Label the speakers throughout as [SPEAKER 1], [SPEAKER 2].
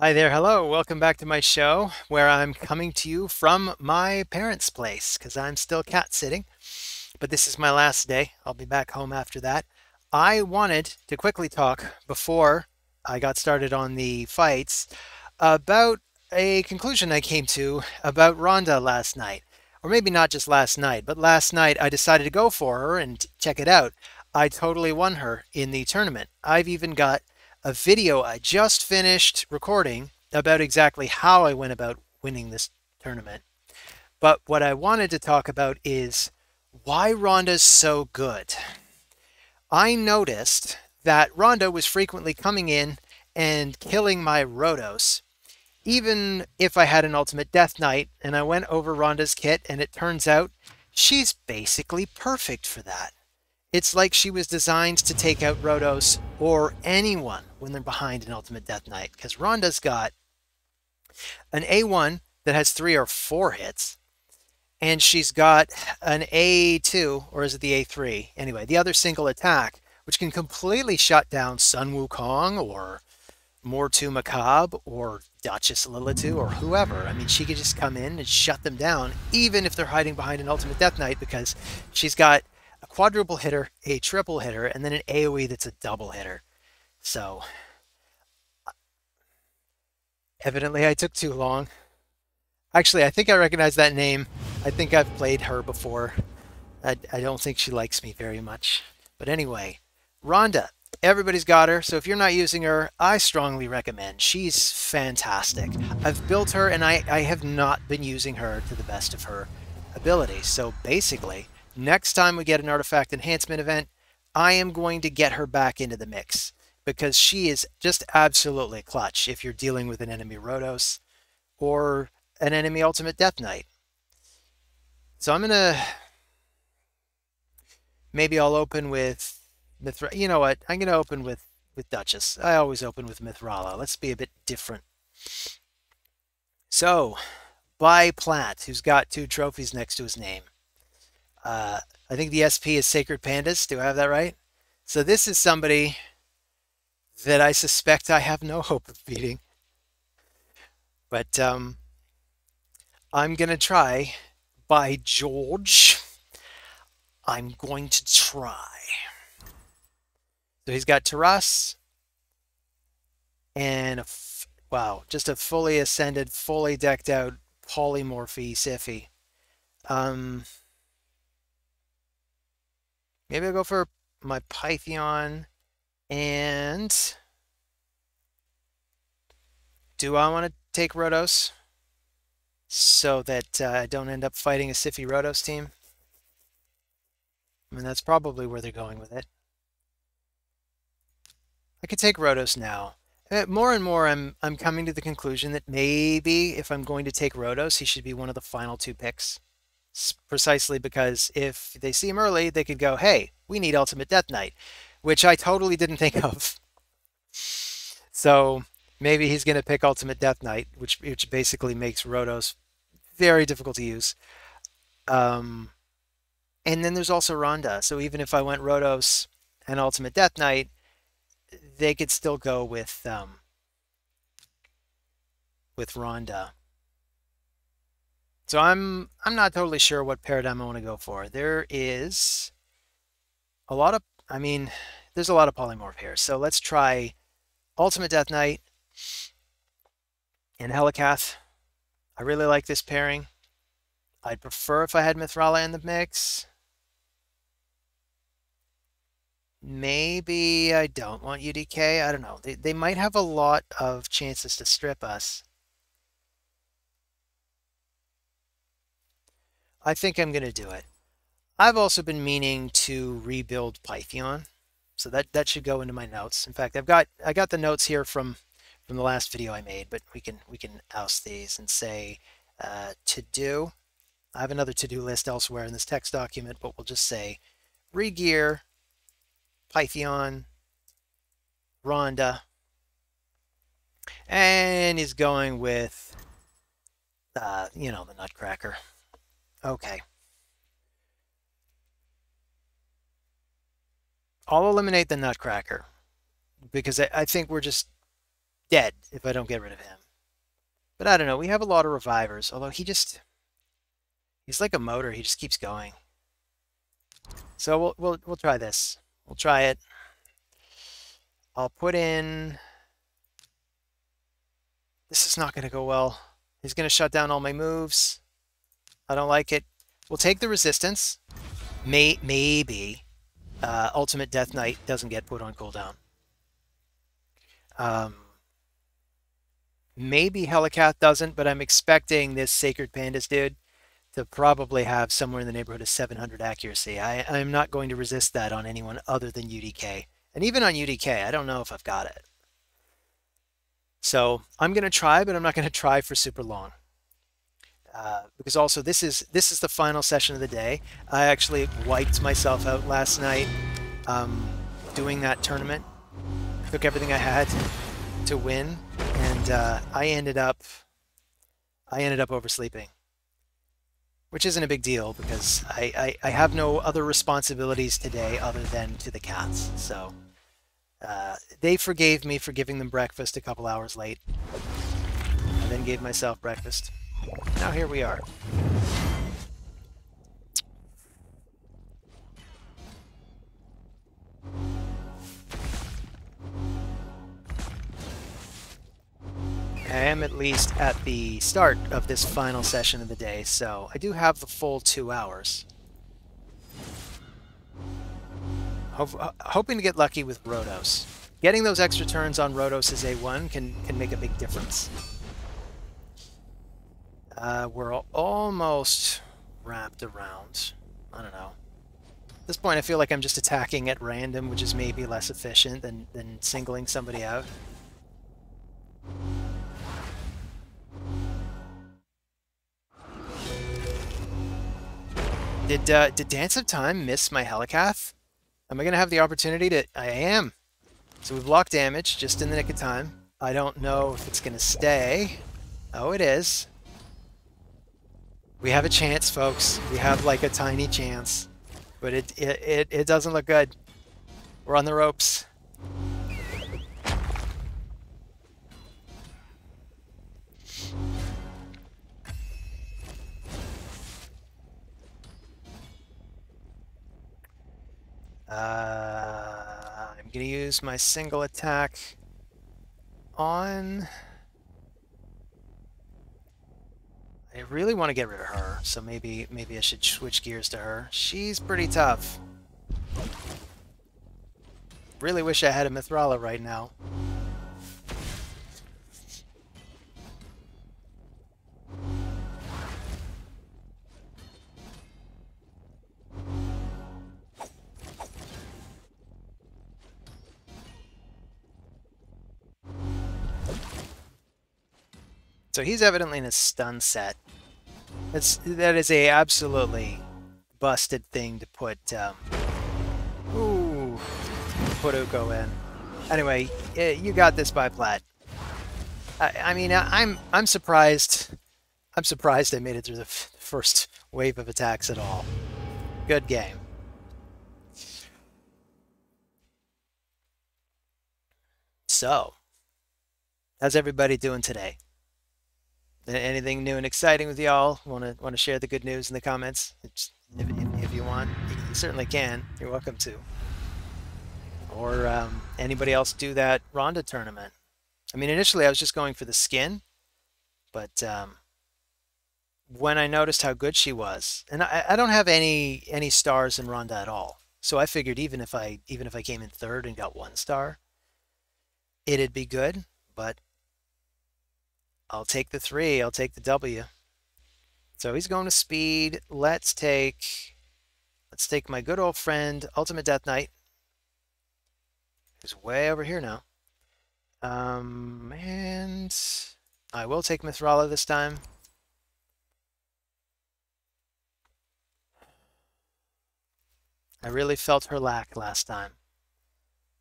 [SPEAKER 1] Hi there, hello. Welcome back to my show where I'm coming to you from my parents' place because I'm still cat sitting. But this is my last day. I'll be back home after that. I wanted to quickly talk before I got started on the fights about a conclusion I came to about Rhonda last night. Or maybe not just last night, but last night I decided to go for her and check it out. I totally won her in the tournament. I've even got a video I just finished recording about exactly how I went about winning this tournament. But what I wanted to talk about is why Rhonda's so good. I noticed that Rhonda was frequently coming in and killing my Rotos, even if I had an Ultimate Death Knight and I went over Rhonda's kit and it turns out she's basically perfect for that. It's like she was designed to take out Rotos or anyone when they're behind an Ultimate Death Knight, because Rhonda's got an A1 that has 3 or 4 hits, and she's got an A2, or is it the A3? Anyway, the other single attack, which can completely shut down Sun Wukong or Mortu Macabre or Duchess Lilitu or whoever. I mean, she could just come in and shut them down, even if they're hiding behind an Ultimate Death Knight, because she's got a quadruple hitter, a triple hitter, and then an AoE that's a double hitter. So, evidently I took too long. Actually, I think I recognize that name. I think I've played her before. I don't think she likes me very much. But anyway, Rhonda. Everybody's got her, so if you're not using her, I strongly recommend. She's fantastic. I've built her, and I have not been using her to the best of her ability. So basically, next time we get an artifact enhancement event, I am going to get her back into the mix because she is just absolutely clutch if you're dealing with an enemy Rotos or an enemy Ultimate Death Knight. So I'm gonna maybe I'll open with You know what? I'm gonna open with Duchess. I always open with Mithrala. Let's be a bit different. So, by Platt, who's got 2 trophies next to his name. I think the SP is Sacred Pandas. Do I have that right? So this is somebody that I suspect I have no hope of beating. But I'm gonna try. By George, I'm going to try. So he's got Taras and wow, just a fully ascended, fully decked out polymorphy Siphi. Um, Maybe I'll go for my Pythion. And do I want to take Rotos so that I don't end up fighting a Siphi Rotos team? I mean, that's probably where they're going with it. I could take Rotos now. More and more, I'm coming to the conclusion that maybe if I'm going to take Rotos, he should be one of the final 2 picks. Precisely because if they see him early, they could go, hey, we need Ultimate Death Knight, which I totally didn't think of. So maybe he's going to pick Ultimate Death Knight, which basically makes Rotos very difficult to use. Um, and then there's also Rhonda. So even if I went Rotos and Ultimate Death Knight, they could still go with Rhonda. So I'm not totally sure what paradigm I want to go for. There is a lot of I mean, there's a lot of polymorph here. So let's try Ultimate Death Knight and Helicath. I really like this pairing. I'd prefer if I had Mithrala in the mix. Maybe I don't want UDK. I don't know. They might have a lot of chances to strip us. I think I'm going to do it. I've also been meaning to rebuild Pythion, so that should go into my notes. In fact, I got the notes here from the last video I made, but we can oust these and say to do. I have another to-do list elsewhere in this text document, but we'll just say regear Pythion Rhonda, and he's going with you know, the Nutcracker. Okay. I'll eliminate the Nutcracker because I think we're just dead if I don't get rid of him. But I don't know. We have a lot of revivers, although he's like a motor. He just keeps going. So we'll try this. We'll try it. I'll put in. This is not going to go well. He's going to shut down all my moves. I don't like it. We'll take the resistance. Maybe Ultimate Death Knight doesn't get put on cooldown. Maybe Helicath doesn't, but I'm expecting this Sacred Pandas dude to probably have somewhere in the neighborhood of 700 accuracy. I'm not going to resist that on anyone other than UDK. And even on UDK, I don't know if I've got it. So I'm going to try, but I'm not going to try for super long. Because also this is the final session of the day. I actually wiped myself out last night doing that tournament. Took everything I had to win, and I ended up oversleeping, which isn't a big deal because I have no other responsibilities today other than to the cats. So they forgave me for giving them breakfast a couple hours late. I then gave myself breakfast. Now here we are. I am at least at the start of this final session of the day, so I do have the full 2 hours. Hoping to get lucky with Rotos. Getting those extra turns on Rotos as A1 can make a big difference. We're almost wrapped around. I don't know. At this point, I feel like I'm just attacking at random, which is maybe less efficient than singling somebody out. Did Dance of Time miss my Helicath? Am I going to have the opportunity to... I am. So we blocked damage just in the nick of time. I don't know if it's going to stay. Oh, it is. We have a chance, folks. We have like a tiny chance. But it doesn't look good. We're on the ropes. I'm going to use my single attack on... I really want to get rid of her, so maybe I should switch gears to her. She's pretty tough. Really wish I had a Mithrala right now. So he's evidently in a stun set. That is a absolutely busted thing to put put Uko in. Anyway, you got this by Plat. I mean, I'm surprised. I'm surprised I made it through the first wave of attacks at all. Good game. So, how's everybody doing today? Anything new and exciting with y'all? Want to share the good news in the comments? If you want, you certainly can. You're welcome to. Or anybody else do that Ronda tournament? I mean, initially I was just going for the skin, but when I noticed how good she was, and I don't have any stars in Ronda at all, so I figured even if I came in third and got 1 star, it'd be good. But I'll take the 3. I'll take the W. So he's going to speed. Let's take my good old friend Ultimate Death Knight, who's way over here now. And I will take Mithrala this time. I really felt her lack last time.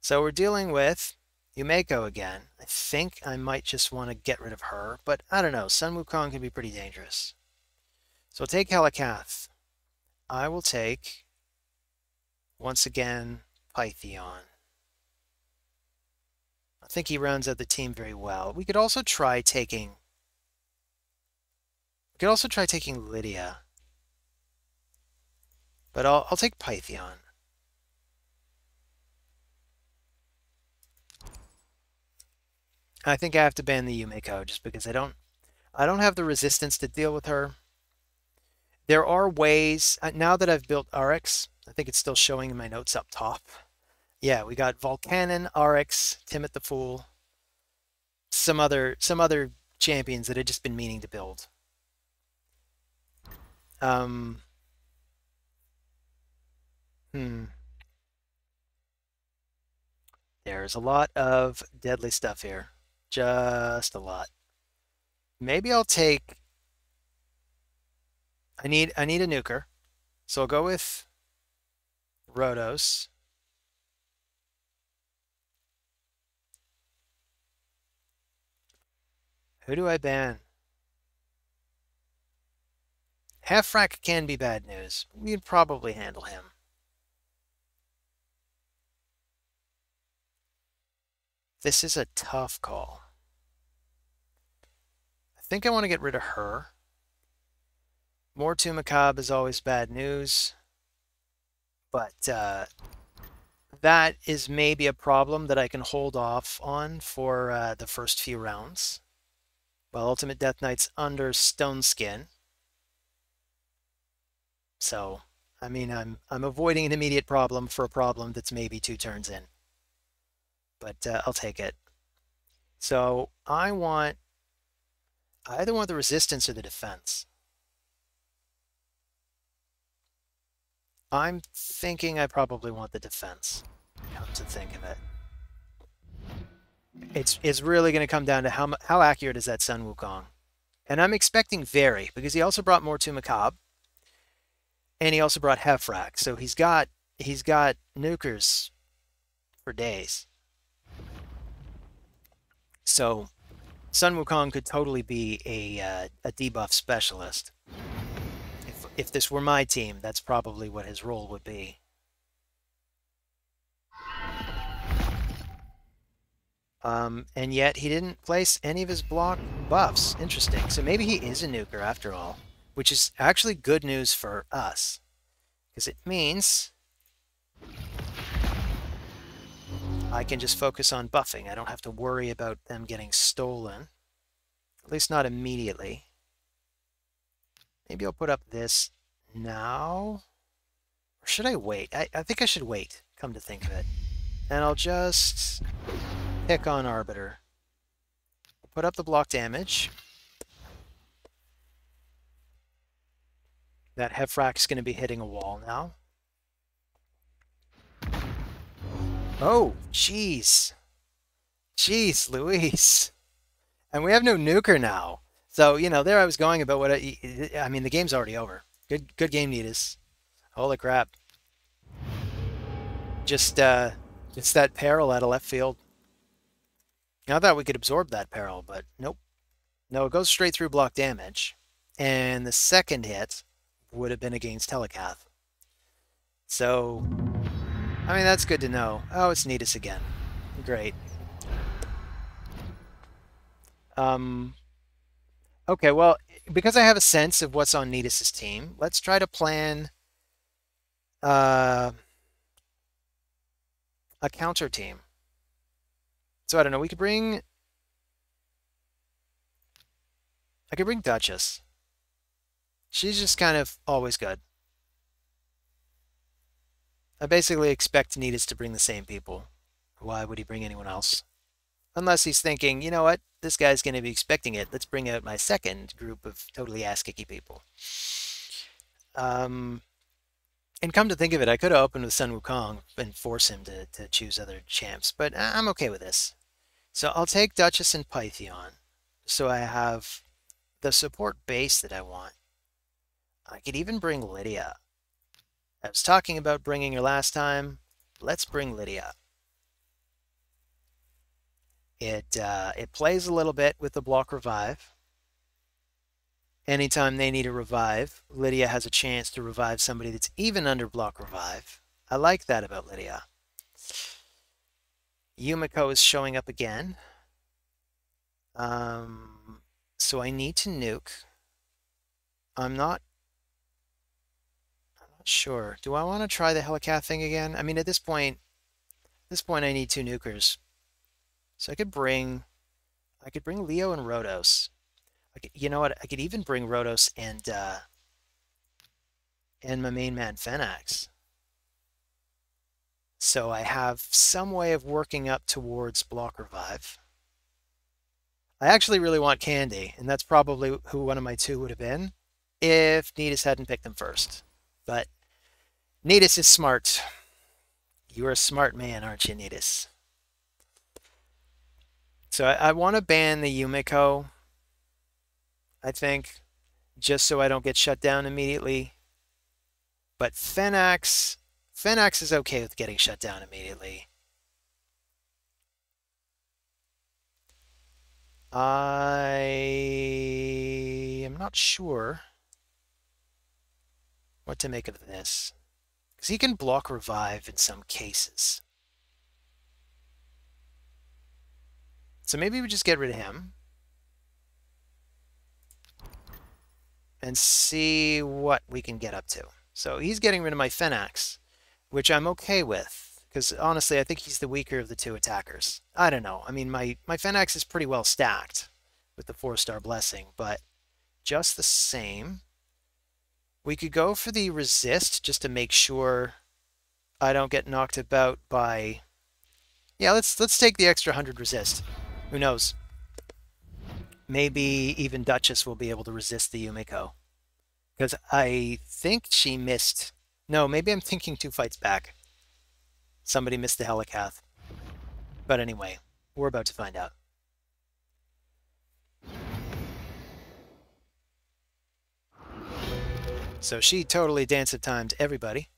[SPEAKER 1] So we're dealing with Yumeko again. I think I might just want to get rid of her, but I don't know. Sun Wukong can be pretty dangerous. So I'll take Helicath. I will take, once again, Pythion. think he rounds out the team very well. We could also try taking Lydia. But I'll take Pythion. I think I have to ban the Yumeko just because I don't have the resistance to deal with her. There are ways now that I've built Arix. I think it's still showing in my notes up top. Yeah, we got Volcanon, Arix, Timid the Fool, some other champions that I've just been meaning to build. There's a lot of deadly stuff here. Just a lot. Maybe I'll take... I need a nuker. So I'll go with Rhodos. Who do I ban? Half-Frack can be bad news. We'd probably handle him. This is a tough call. I think I want to get rid of her. More Macabre is always bad news. But that is maybe a problem that I can hold off on for the first few rounds. Well, Ultimate Death Knight's under Stone Skin. So, I mean, I'm avoiding an immediate problem for a problem that's maybe 2 turns in. But I'll take it. So I either want the resistance or the defense. I'm thinking I probably want the defense, come to think of it. It's really going to come down to how accurate is that Sun Wukong. And I'm expecting very, because he also brought more to Macabre, and he also brought Hefrak, so he's got nukers for days. So Sun Wukong could totally be a debuff specialist. If this were my team, that's probably what his role would be. And yet he didn't place any of his block buffs. Interesting. So maybe he is a nuker after all, which is actually good news for us, because it means I can just focus on buffing. I don't have to worry about them getting stolen, at least not immediately. Maybe I'll put up this now, or should I wait? I think I should wait, come to think of it. And I'll just pick on Arbiter. Put up the block damage. That Hefrak's going to be hitting a wall now. Oh, jeez. Jeez, Louise. And we have no nuker now. So, you know, there I was going about what I mean, the game's already over. Good game, Nedus. Holy crap. Just that peril out of left field. I thought we could absorb that peril, but nope. No, it goes straight through block damage. And the second hit would have been against Telecath. So, I mean, that's good to know. Oh, it's Nedus again. Great. Okay, well, because I have a sense of what's on Nedus' team, let's try to plan a counter team. So I don't know, I could bring Duchess. She's just kind of always good. I basically expect Nedus to bring the same people. Why would he bring anyone else? Unless he's thinking, you know what, this guy's going to be expecting it. Let's bring out my second group of totally ass-kicky people. And come to think of it, I could have opened with Sun Wukong and force him to choose other champs, but I'm okay with this. So I'll take Duchess and Pythion, so I have the support base that I want. I could even bring Lydia. I was talking about bringing her last time. Let's bring Lydia. It plays a little bit with the block revive. Anytime they need a revive, Lydia has a chance to revive somebody that's even under block revive. I like that about Lydia. Yumiko is showing up again. So I need to nuke. I'm not sure. Do I want to try the Helicath thing again? I mean, at this point I need two nukers. So I could bring Leo and Rhodos. You know what? I could even bring Rhodos and my main man Phenax. So I have some way of working up towards block revive. I actually really want Candy, and that's probably who one of my two would have been if Nedus hadn't picked them first. But Nedus is smart. You're a smart man, aren't you, Nedus? So I want to ban the Yumiko, I think, just so I don't get shut down immediately. But Phenax is okay with getting shut down immediately. I am not sure what to make of this, because he can block revive in some cases. So maybe we just get rid of him and see what we can get up to. So he's getting rid of my Phenax, which I'm okay with, because honestly, I think he's the weaker of the two attackers. I don't know. I mean, my Phenax is pretty well stacked with the 4-star blessing, but just the same, we could go for the resist just to make sure I don't get knocked about by... Yeah, let's take the extra 100 resist. Who knows? Maybe even Duchess will be able to resist the Yumiko. Because I think she missed... No, maybe I'm thinking 2 fights back. Somebody missed the Helicath. But anyway, we're about to find out. So she totally dance of timed everybody.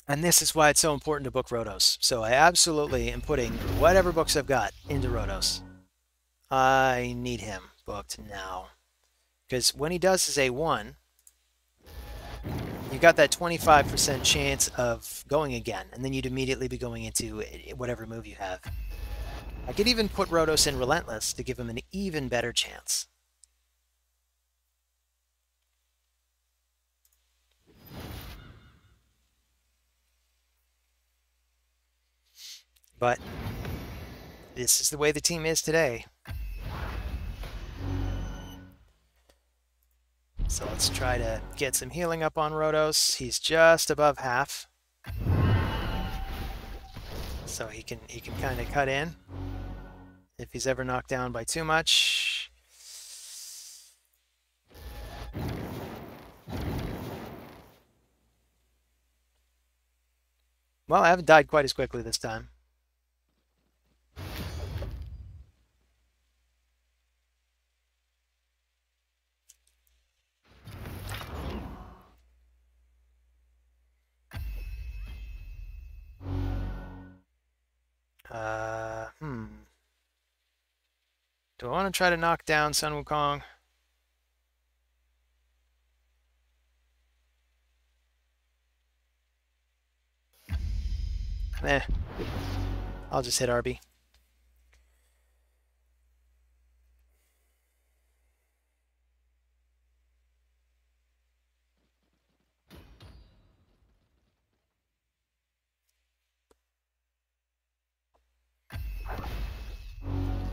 [SPEAKER 1] And this is why it's so important to book Rhodos. So I absolutely am putting whatever books I've got into Rhodos. I need him booked now. Because when he does his A1, you got that 25% chance of going again. And then you'd immediately be going into whatever move you have. I could even put Rhodos in Relentless to give him an even better chance. But this is the way the team is today. So let's try to get some healing up on Rhodos. He's just above half. So he can kind of cut in if he's ever knocked down by too much. Well, I haven't died quite as quickly this time. Do I want to try to knock down Sun Wukong? I'll just hit RB.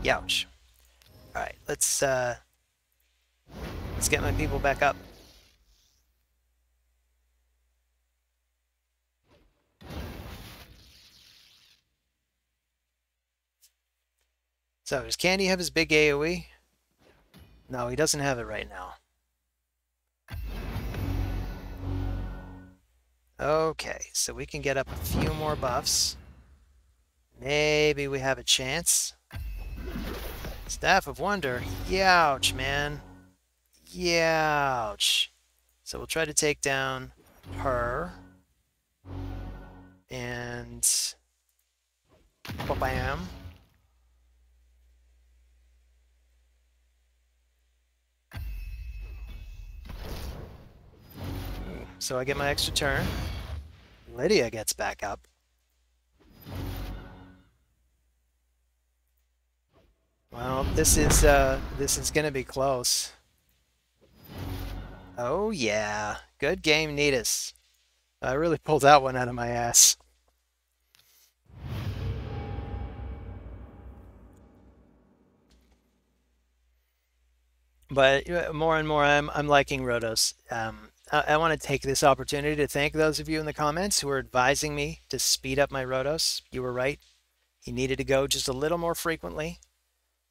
[SPEAKER 1] Youch. All right, let's get my people back up. So, does Candy have his big AoE? No, he doesn't have it right now. Okay, so we can get up a few more buffs. Maybe we have a chance. Staff of Wonder. Youch, man. Youch. So we'll try to take down her. And... Bam. So I get my extra turn. Lydia gets back up. Well, this is gonna be close. Oh yeah, good game, Nedus. I really pulled that one out of my ass. But more and more, I'm liking Rotos. I want to take this opportunity to thank those of you in the comments who are advising me to speed up my Rotos. You were right. He needed to go just a little more frequently.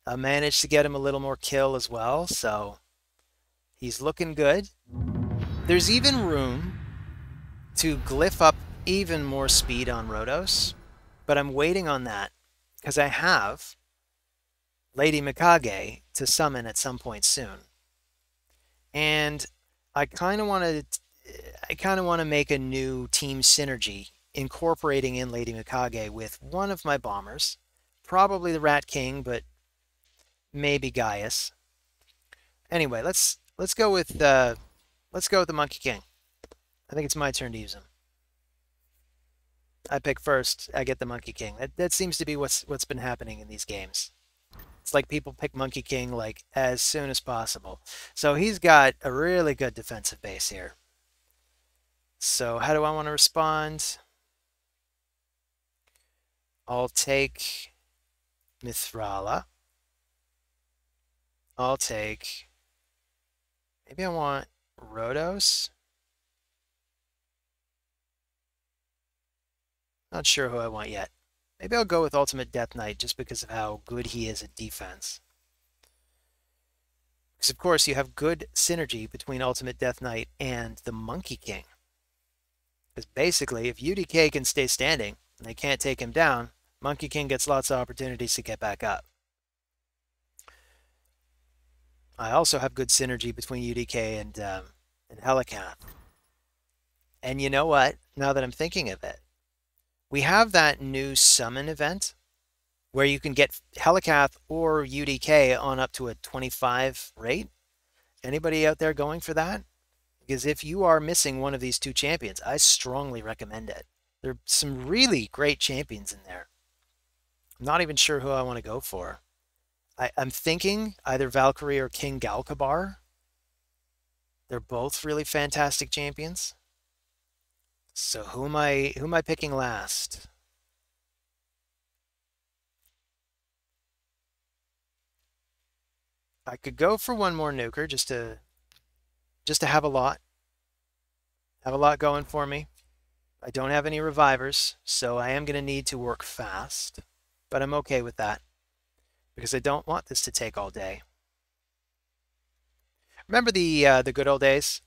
[SPEAKER 1] I managed to get him a little more kill as well, so he's looking good. There's even room to glyph up even more speed on Rotos, but I'm waiting on that because I have Lady Mikage to summon at some point soon. And I kind of want to make a new team synergy incorporating in Lady Mikage with one of my bombers, probably the Rat King, but maybe Gaius. Anyway, let's go with the Monkey King. I think it's my turn to use him. I pick first. I get the Monkey King. That seems to be what's been happening in these games. It's like people pick Monkey King like as soon as possible. So he's got a really good defensive base here. So how do I want to respond? I'll take Mithrala. I'll take... Maybe I want Rotos. Not sure who I want yet. Maybe I'll go with Ultimate Death Knight just because of how good he is at defense. Because, of course, you have good synergy between Ultimate Death Knight and the Monkey King. Because basically, if UDK can stay standing and they can't take him down, Monkey King gets lots of opportunities to get back up. I also have good synergy between UDK and Helicath. And you know what? Now that I'm thinking of it, we have that new summon event where you can get Helicath or UDK on up to a 25 rate. Anybody out there going for that? Because if you are missing one of these two champions, I strongly recommend it. There are some really great champions in there. I'm not even sure who I want to go for. I'm thinking either Valkyrie or King Galkabar. They're both really fantastic champions. So who am I picking last? I could go for one more nuker just to have a lot. Have a lot going for me. I don't have any revivers, so I am going to need to work fast, but I'm okay with that because I don't want this to take all day. Remember the good old days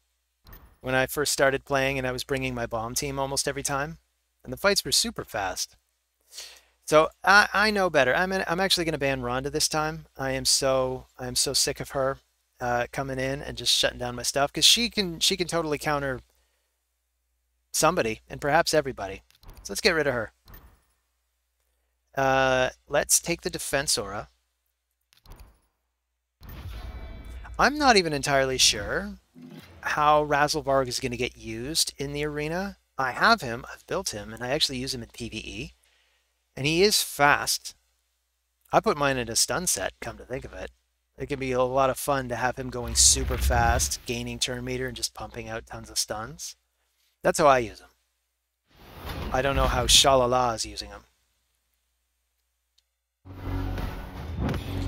[SPEAKER 1] when I first started playing and I was bringing my bomb team almost every time, and the fights were super fast. So I know better. I'm actually going to ban Rhonda this time. I am so sick of her coming in and just shutting down my stuff because she can totally counter somebody and perhaps everybody. So let's get rid of her. Let's take the defense aura. I'm not even entirely sure how Razzlevarg is going to get used in the arena. I have him, I've built him, and I actually use him in PvE. And he is fast. I put mine in a stun set, come to think of it. It can be a lot of fun to have him going super fast, gaining turn meter, and just pumping out tons of stuns. That's how I use him. I don't know how Shalala is using him.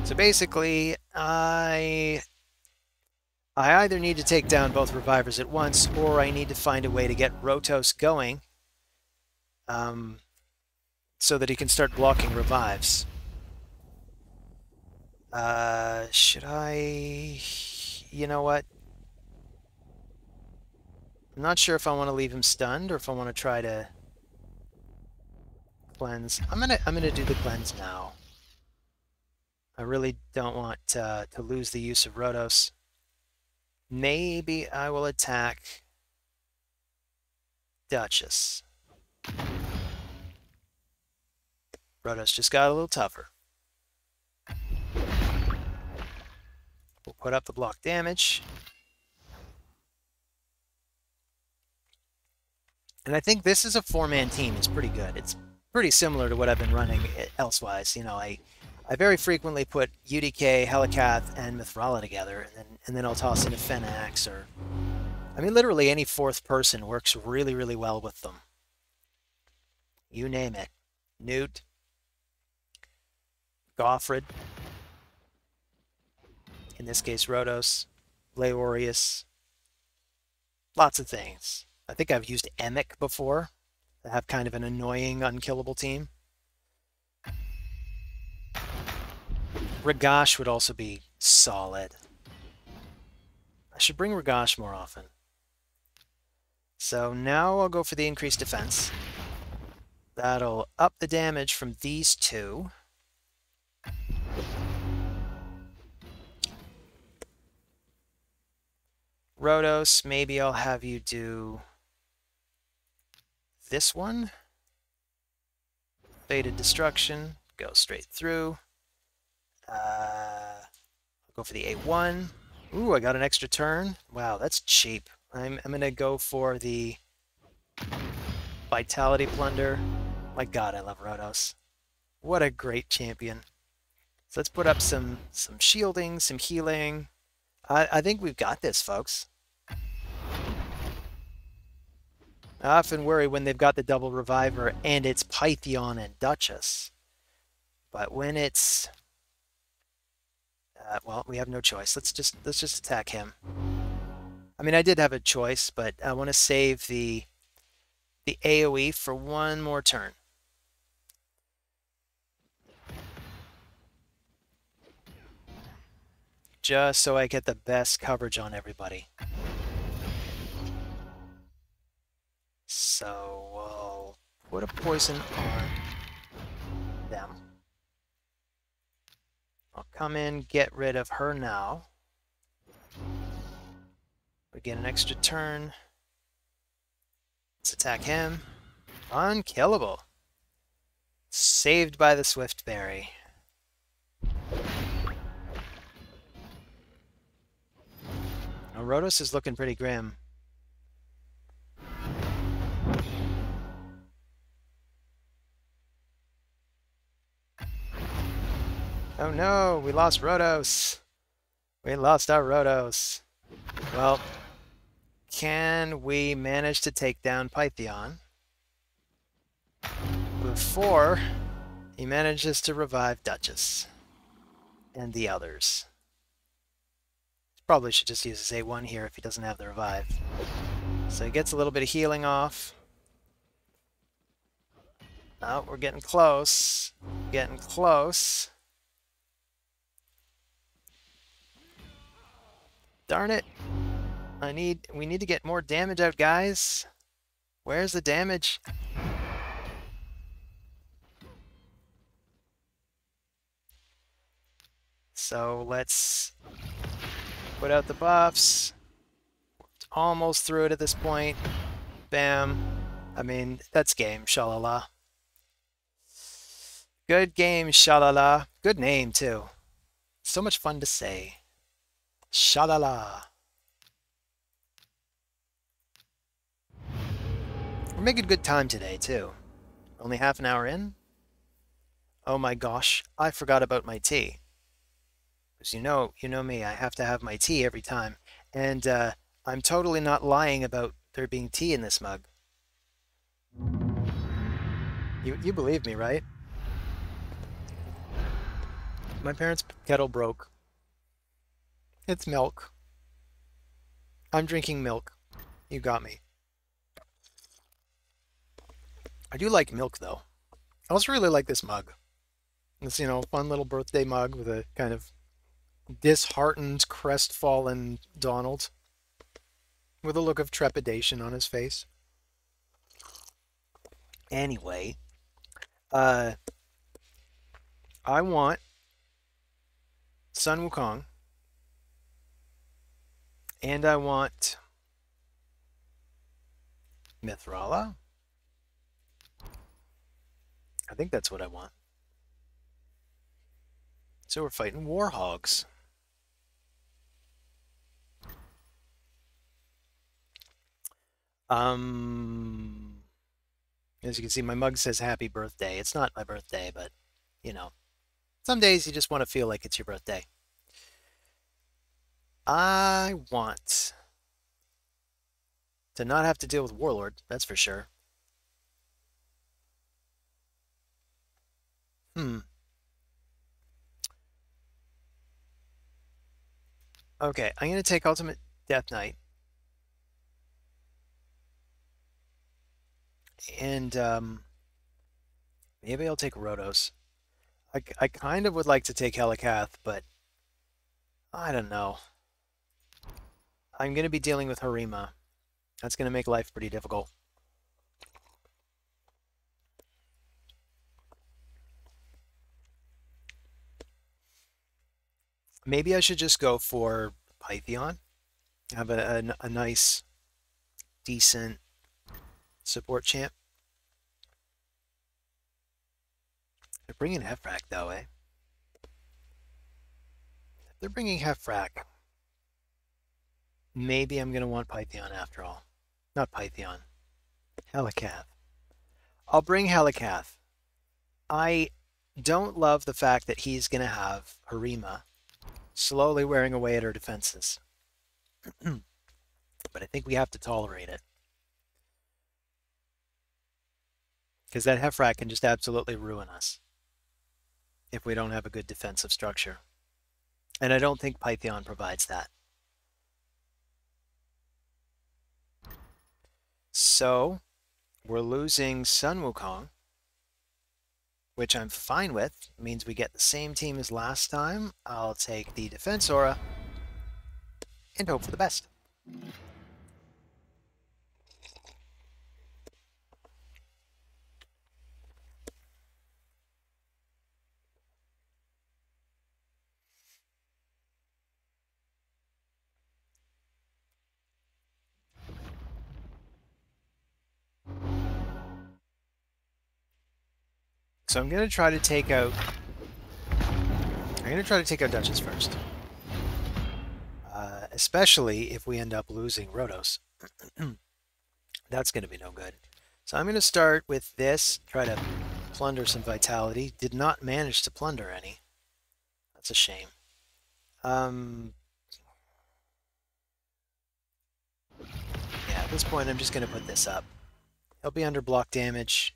[SPEAKER 1] So basically, I either need to take down both revivers at once, or I need to find a way to get Rotos going so that he can start blocking revives. Should I... You know what? I'm not sure if I want to leave him stunned or if I want to try to cleanse. I'm gonna do the cleanse now. I really don't want to lose the use of Rotos. Maybe I will attack Duchess. Rotos just got a little tougher. We'll put up the block damage. And I think this is a 4-man team. It's pretty good. It's pretty similar to what I've been running elsewise. You know, I very frequently put UDK, Helicath, and Mithrala together, and then I'll toss in a Fenax, or I mean, literally any fourth person works really, really well with them. You name it. Newt, Goffred, in this case Rhodos, Leorius, lots of things. I think I've used Emic before. I have kind of an annoying, unkillable team. Ragash would also be solid. I should bring Ragash more often. So now I'll go for the increased defense. That'll up the damage from these two. Rhodos, maybe I'll have you do this one. Fated Destruction, go straight through. I'll go for the 8-1. Ooh, I got an extra turn. Wow, that's cheap. I'm going to go for the Vitality Plunder. My god, I love Rhodos. What a great champion. So let's put up some shielding, some healing. I think we've got this, folks. I often worry when they've got the double reviver and it's Pythion and Duchess. But when it's... well, we have no choice. Let's just attack him. I mean, I did have a choice, but I want to save the AoE for one more turn. Just so I get the best coverage on everybody. So we'll put a poison on them. I'll come in, get rid of her now. We get an extra turn. Let's attack him. Unkillable. Saved by the Swift Berry. Now, Rhodos is looking pretty grim. Oh no, we lost Rhodos. We lost our Rhodos. Well, can we manage to take down Pythion before he manages to revive Duchess and the others? Probably should just use his A1 here if he doesn't have the revive. So he gets a little bit of healing off. Oh, we're getting close. Getting close. Darn it. We need to get more damage out, guys. Where's the damage? So let's put out the buffs. Almost through it at this point. Bam. I mean, that's game, shalala. Good game, shalala. Good name, too. So much fun to say. Shalala. We're making good time today, too. Only half an hour in? Oh my gosh, I forgot about my tea. Because you know me, I have to have my tea every time. And I'm totally not lying about there being tea in this mug. You believe me, right? My parents' kettle broke. It's milk. I'm drinking milk. You got me. I do like milk, though. I also really like this mug. It's, fun little birthday mug with a kind of disheartened, crestfallen Donald with a look of trepidation on his face. Anyway, I want Sun Wukong, and I want Mithrala. I think that's what I want. So we're fighting Warhogs. As you can see, my mug says happy birthday. It's not my birthday, but, Some days you just want to feel like it's your birthday. I want to not have to deal with Warlord, that's for sure. Hmm. Okay, I'm going to take Ultimate Death Knight. And maybe I'll take Rhodos. I kind of would like to take Helikath, but I don't know. I'm going to be dealing with Harima. That's going to make life pretty difficult. Maybe I should just go for Pythion. Have a nice, decent support champ. They're bringing Hefrak, though, eh? If they're bringing Hefrak, maybe I'm going to want Pythion after all. Not Pythion. Helikath. I'll bring Helikath. I don't love the fact that he's going to have Harima slowly wearing away at her defenses. But I think we have to tolerate it. Because that Hefrak can just absolutely ruin us if we don't have a good defensive structure. And I don't think Pythion provides that. So, we're losing Sun Wukong, which I'm fine with. It means we get the same team as last time. I'll take the Defense Aura and hope for the best. So I'm going to try to take out... Duchess first. Especially if we end up losing Rhodos. That's going to be no good. So I'm going to start with this, try to plunder some vitality. Did not manage to plunder any. That's a shame. Yeah, at this point I'm just going to put this up. He'll be under block damage.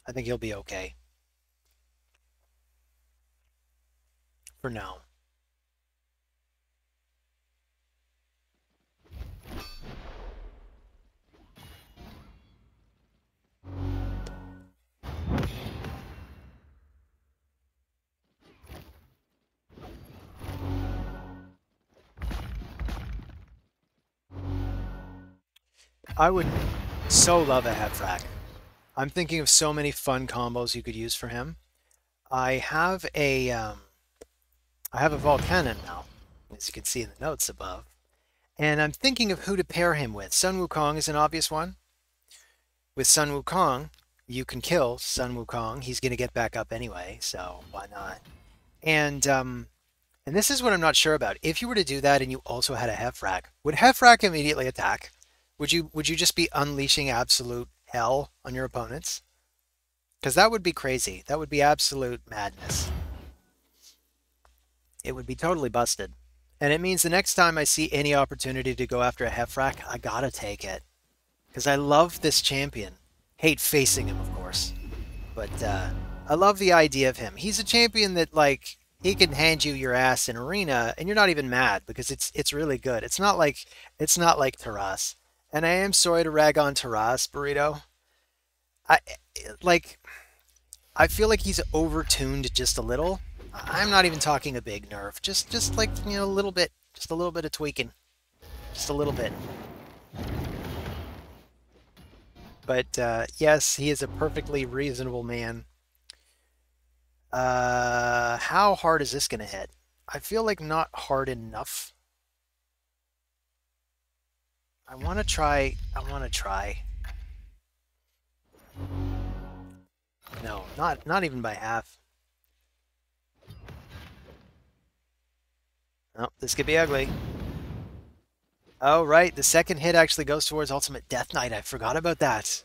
[SPEAKER 1] I think he'll be okay. For now. I would so love a Hefrak. I'm thinking of so many fun combos you could use for him. I have a Volcanon now, as you can see in the notes above. And I'm thinking of who to pair him with. Sun Wukong is an obvious one. With Sun Wukong, you can kill Sun Wukong. He's going to get back up anyway, so why not? And this is what I'm not sure about. If you were to do that and you also had a Hefrak, would Hefrak immediately attack? Would you just be unleashing absolute hell on your opponents? Because that would be crazy. That would be absolute madness. It would be totally busted. And it means the next time I see any opportunity to go after a Hefrak, I gotta take it. Because I love this champion. Hate facing him, of course. But I love the idea of him. He's a champion that, like, he can hand you your ass in arena, and you're not even mad, because it's really good. It's not like Taras. And I am sorry to rag on Taras, Burrito. I feel like he's overtuned just a little. I'm not even talking a big nerf. Just like, you know, a little bit. Just a little bit of tweaking. Just a little bit. But, yes, he is a perfectly reasonable man. How hard is this going to hit? I feel like not hard enough. I want to try. No, not even by half. Oh, this could be ugly. Oh, right. The second hit actually goes towards Ultimate Death Knight. I forgot about that.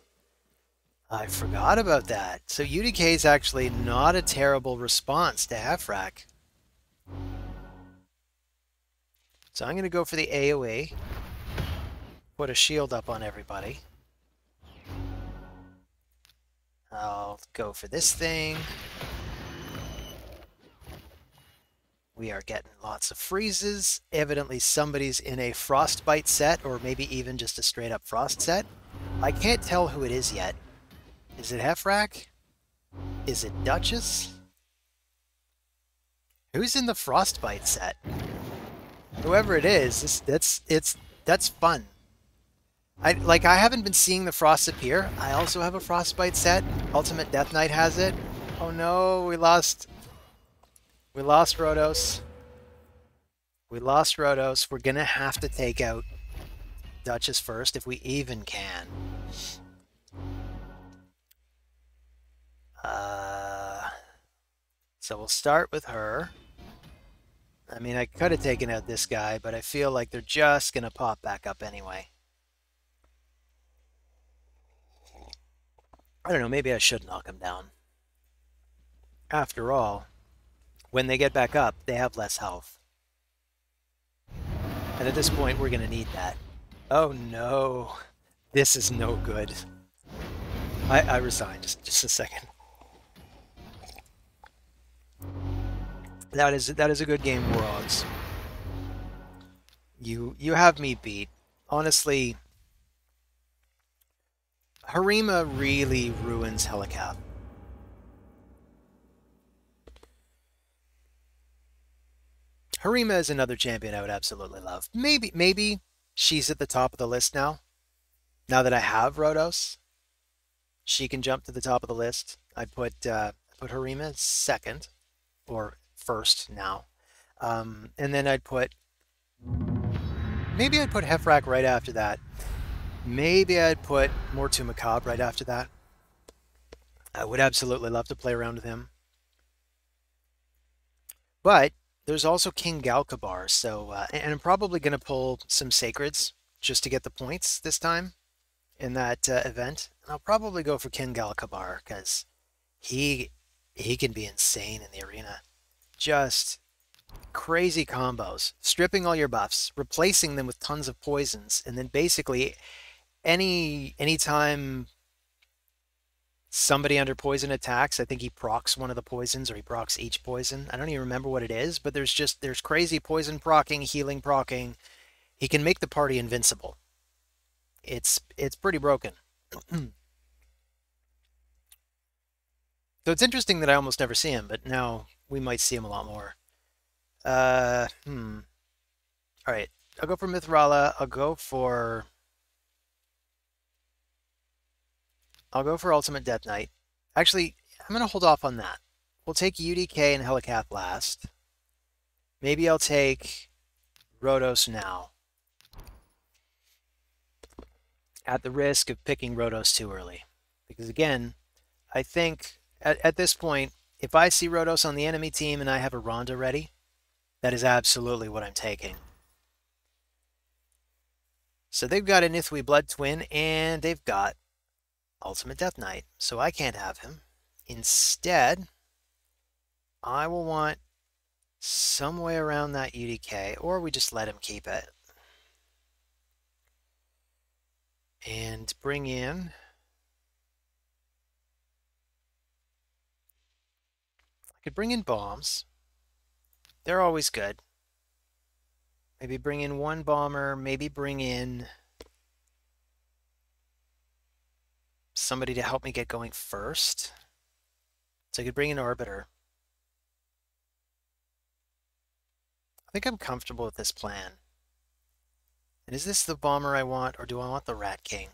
[SPEAKER 1] I forgot about that. So UDK is actually not a terrible response to Hafrak. So I'm going to go for the AoE. Put a shield up on everybody. I'll go for this thing. We are getting lots of freezes. Evidently somebody's in a Frostbite set, or maybe even just a straight up Frost set. I can't tell who it is yet. Is it Hafrak? Is it Duchess? Who's in the Frostbite set? Whoever it is, that's fun. I haven't been seeing the frosts appear. I also have a Frostbite set. Ultimate Death Knight has it. Oh no, we lost Rhodos. We lost Rhodos. We're gonna have to take out Duchess first if we even can. So we'll start with her. I mean, I could have taken out this guy, but I feel like they're just gonna pop back up anyway. I don't know, maybe I should knock him down. After all, when they get back up, they have less health. And at this point, we're gonna need that. Oh no, this is no good. I resign, just a second. That is a good game, Warhogs. You have me beat. Honestly, Harima really ruins Helicath. Harima is another champion I would absolutely love. Maybe she's at the top of the list now. Now that I have Rhodos, she can jump to the top of the list. I put Harima second, or first now. And then maybe I'd put Hafrak right after that. Maybe I'd put Mortu Macabre right after that. I would absolutely love to play around with him. But there's also King Galkabar, so and I'm probably going to pull some Sacreds just to get the points this time in that event. And I'll probably go for King Galkabar because he can be insane in the arena. Just crazy combos, stripping all your buffs, replacing them with tons of poisons, and then basically anytime somebody under poison attacks, I think he procs one of the poisons, or he procs each poison. I don't even remember what it is, but there's crazy poison procking, healing procking. He can make the party invincible. It's pretty broken. So it's interesting that I almost never see him, but now we might see him a lot more. All right, I'll go for Mithrala. I'll go for Ultimate Death Knight. Actually, I'm going to hold off on that. We'll take UDK and Helicath last. Maybe I'll take Rhodos now, at the risk of picking Rhodos too early. Because again, I think at this point, if I see Rhodos on the enemy team and I have a Ronda ready, that is absolutely what I'm taking. So they've got a Nithwi Blood Twin, and they've got Ultimate Death Knight, so I can't have him. Instead, I will want some way around that UDK, or we just let him keep it. And bring in... I could bring in bombs. They're always good. Maybe bring in one bomber, maybe bring in somebody to help me get going first. So I could bring in Arbiter. I think I'm comfortable with this plan. And is this the bomber I want, or do I want the Rat King?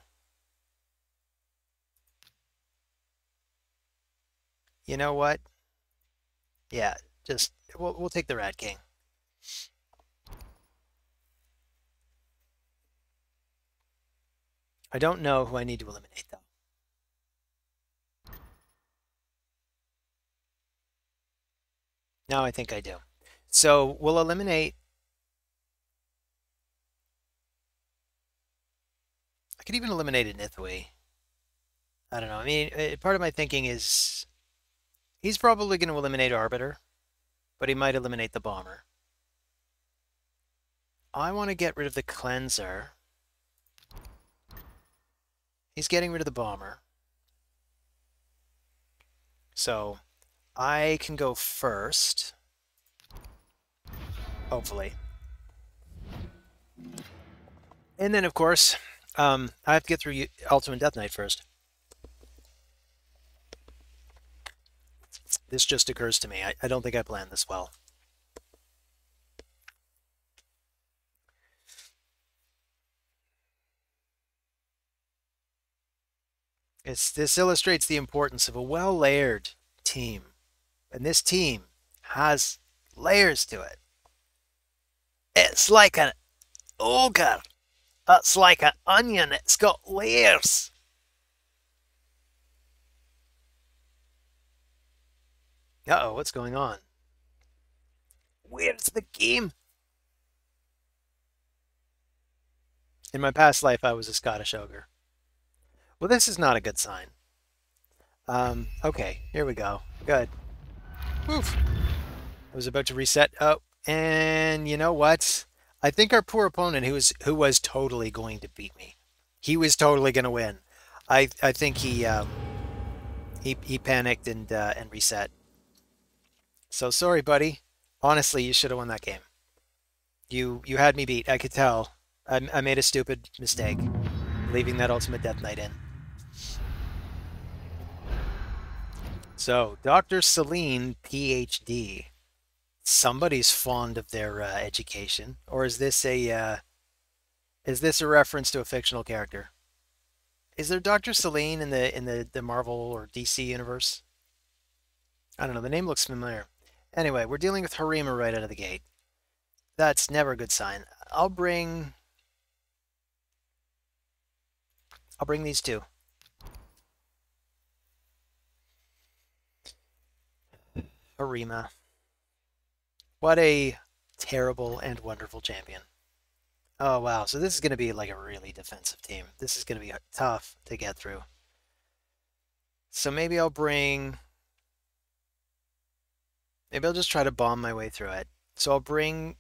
[SPEAKER 1] You know what? Yeah, just we'll take the Rat King. I don't know who I need to eliminate though. Now I think I do. So we'll eliminate... I could even eliminate a Nithwi. I don't know. I mean, part of my thinking is he's probably going to eliminate Arbiter, but he might eliminate the Bomber. I want to get rid of the Cleanser. He's getting rid of the Bomber. So I can go first. Hopefully. And then, of course, I have to get through Ultimate Death Knight first. This just occurs to me. I don't think I planned this well. This illustrates the importance of a well-layered team. And this team has layers to it. It's like an ogre. It's like an onion. It's got layers. Uh-oh, what's going on? Where's the game? In my past life, I was a Scottish ogre. Well, this is not a good sign. Okay, here we go. Good. Oof. I was about to reset. Oh, and you know what? I think our poor opponent, who was totally going to beat me, he was totally going to win. I think he panicked and reset. So sorry, buddy. Honestly, you should have won that game. You had me beat. I could tell. I made a stupid mistake, leaving that Ultimate Death Knight in. So, Dr. Celine, PhD. Somebody's fond of their education, or is this a reference to a fictional character? Is there Dr. Celine in the Marvel or DC universe? I don't know. The name looks familiar. Anyway, we're dealing with Harima right out of the gate. That's never a good sign. I'll bring these two. Harima. What a terrible and wonderful champion. Oh, wow. So this is going to be like a really defensive team. This is going to be tough to get through. So maybe I'll just try to bomb my way through it. So I'll bring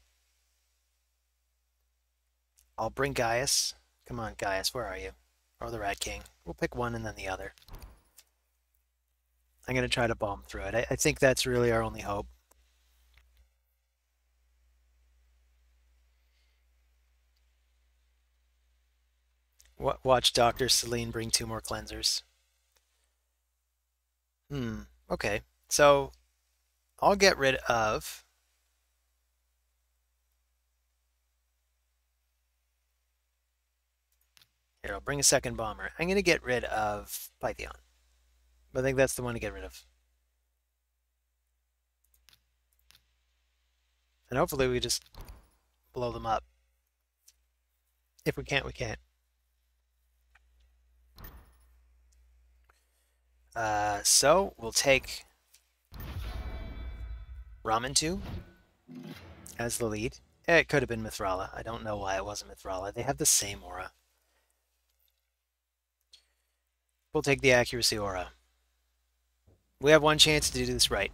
[SPEAKER 1] Gaius. Come on, Gaius, where are you? Or the Rat King. We'll pick one and then the other. I'm going to try to bomb through it. I think that's really our only hope. Watch Dr. Celine bring 2 more cleansers. Okay. So I'll get rid of here, I'll bring a second bomber. I'm going to get rid of Pythion. I think that's the one to get rid of. And hopefully we just blow them up. If we can't, we can't. So we'll take Ramen as the lead. It could have been Mithrala. I don't know why it wasn't Mithrala. They have the same aura. We'll take the accuracy aura. We have one chance to do this right.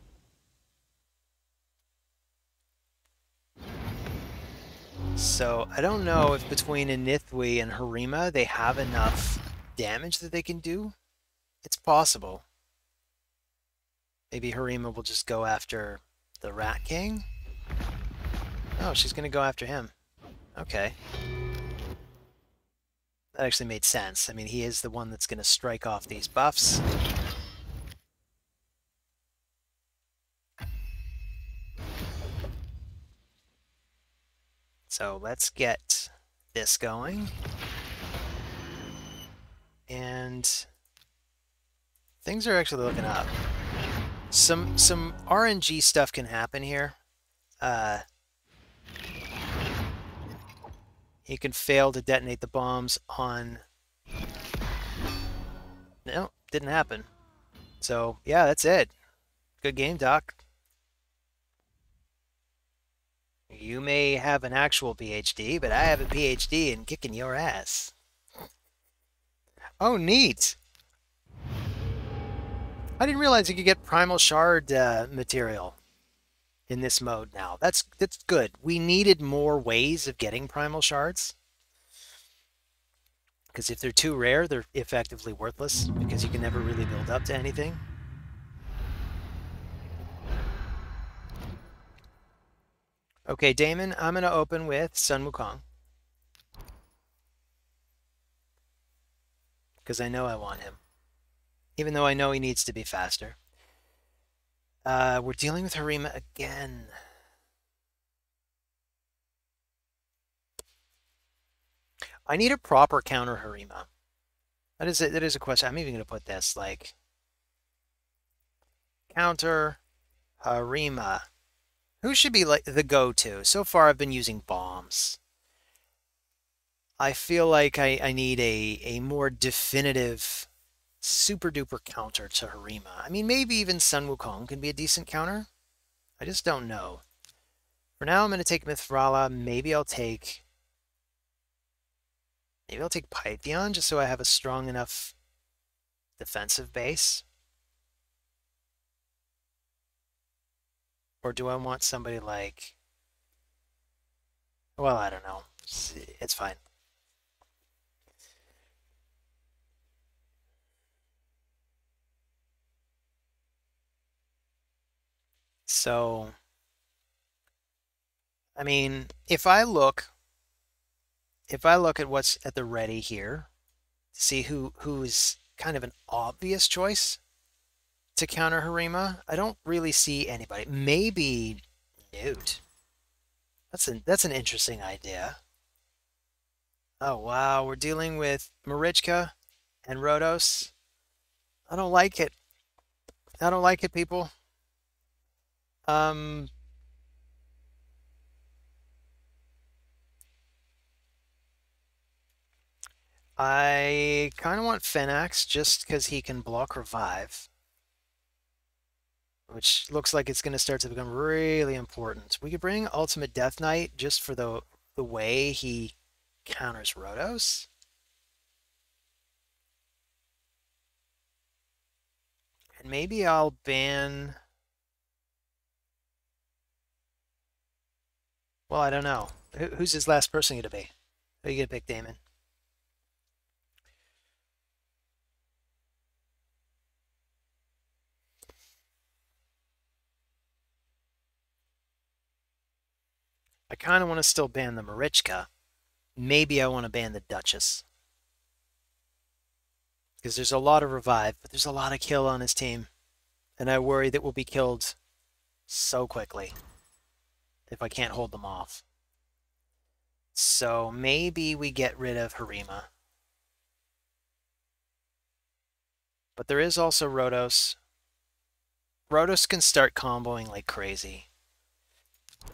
[SPEAKER 1] So I don't know if between Inithwi and Harima they have enough damage that they can do. It's possible. Maybe Harima will just go after the Rat King? Oh, she's going to go after him. Okay. That actually made sense. I mean, he is the one that's going to strike off these buffs. So let's get this going. And things are actually looking up. Some RNG stuff can happen here. He can fail to detonate the bombs on... No, didn't happen. So, yeah, that's it. Good game, Doc. You may have an actual PhD, but I have a PhD in kicking your ass. Oh, neat. I didn't realize you could get Primal Shard material in this mode now. That's good. We needed more ways of getting Primal Shards. Because if they're too rare, they're effectively worthless because you can never really build up to anything. Okay, Damon, I'm going to open with Sun Wukong. Because I know I want him. Even though I know he needs to be faster. We're dealing with Harima again. I need a proper counter Harima. That is a question. I'm even going to put this like counter Harima. Who should be like the go-to? So far I've been using bombs. I feel like I need a more definitive super duper counter to Harima. I mean, maybe even Sun Wukong can be a decent counter. I just don't know. For now, I'm going to take Mithrala. Maybe I'll take Pythion just so I have a strong enough defensive base. Or do I want somebody like... Well, I don't know. It's fine. So, I mean, if I look at what's at the ready here, to see who's kind of an obvious choice to counter Harima, I don't really see anybody. Maybe Newt. That's an interesting idea. Oh wow, we're dealing with Marichka and Rhodos. I don't like it. I don't like it, people. Um, I kind of want Fenax just because he can block revive, which looks like it's going to start to become really important. We could bring Ultimate Death Knight just for the way he counters Rhodos. And maybe I'll ban... Well, I don't know. Who's his last person going to be? Who are you going to pick, Damon? I kind of want to still ban the Marichka. Maybe I want to ban the Duchess. Because there's a lot of revive, but there's a lot of kill on his team. And I worry that we'll be killed so quickly if I can't hold them off. So maybe we get rid of Harima. But there is also Rhodos. Rhodos can start comboing like crazy.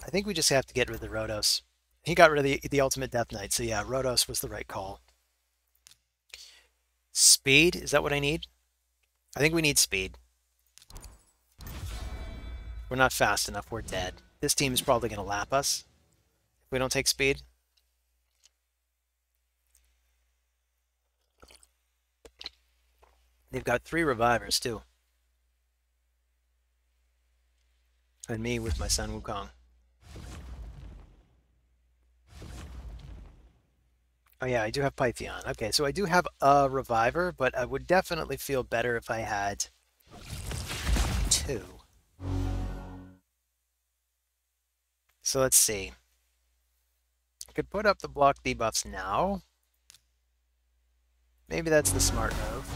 [SPEAKER 1] I think we just have to get rid of the Rhodos. He got rid of the Ultimate Death Knight, so yeah, Rhodos was the right call. Speed? Is that what I need? I think we need speed. We're not fast enough, we're dead. This team is probably going to lap us if we don't take speed. They've got 3 revivers, too. And me with my Sun Wukong. Oh yeah, I do have Pythion. Okay, so I do have a reviver, but I would definitely feel better if I had 2. So let's see. I could put up the block debuffs now. Maybe that's the smart move.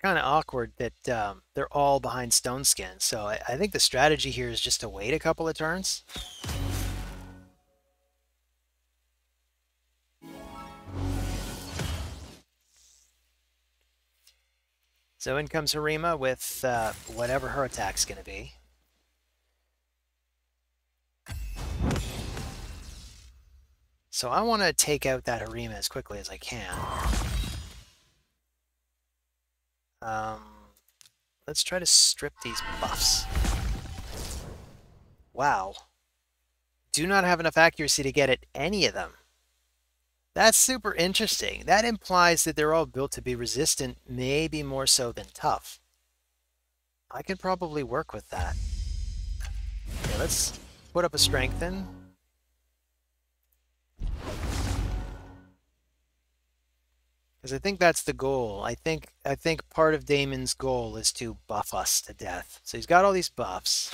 [SPEAKER 1] Kind of awkward that they're all behind Stone Skin. So I think the strategy here is just to wait a couple of turns. So in comes Harima with whatever her attack's going to be. So I want to take out that Harima as quickly as I can. Let's try to strip these buffs. Wow. Do not have enough accuracy to get at any of them. That's super interesting. That implies that they're all built to be resistant, maybe more so than tough. I could probably work with that. Okay, let's put up a strengthen. Because I think that's the goal. I think part of Damon's goal is to buff us to death. So he's got all these buffs.